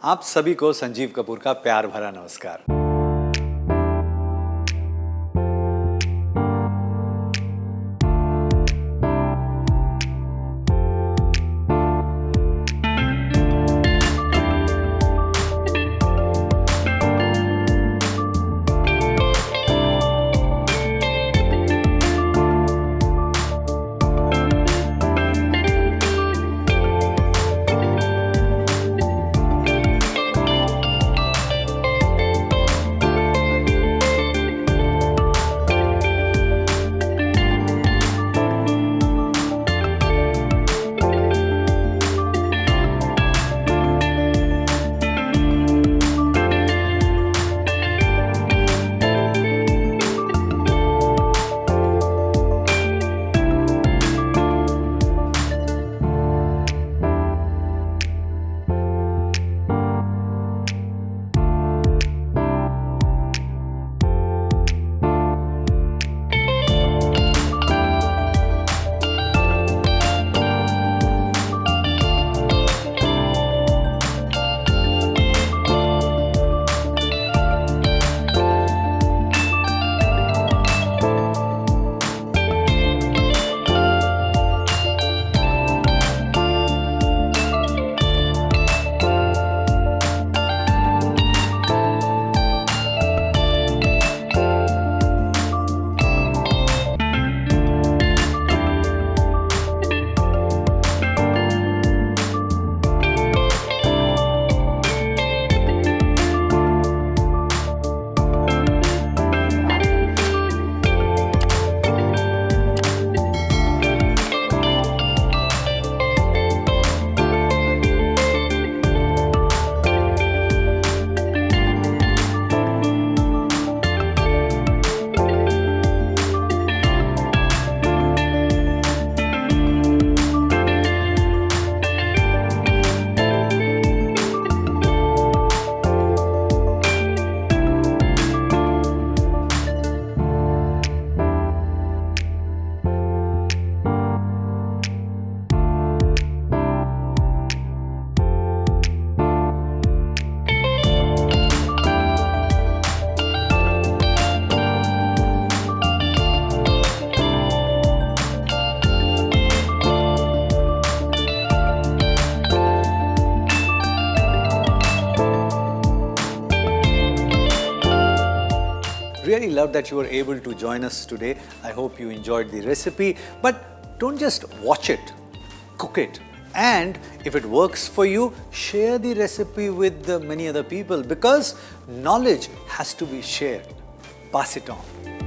आप सभी को संजीव कपूर का प्यार भरा नमस्कार। Really love that you were able to join us today. I hope you enjoyed the recipe. But don't just watch it, cook it. And if it works for you, share the recipe with many other people because knowledge has to be shared. Pass it on.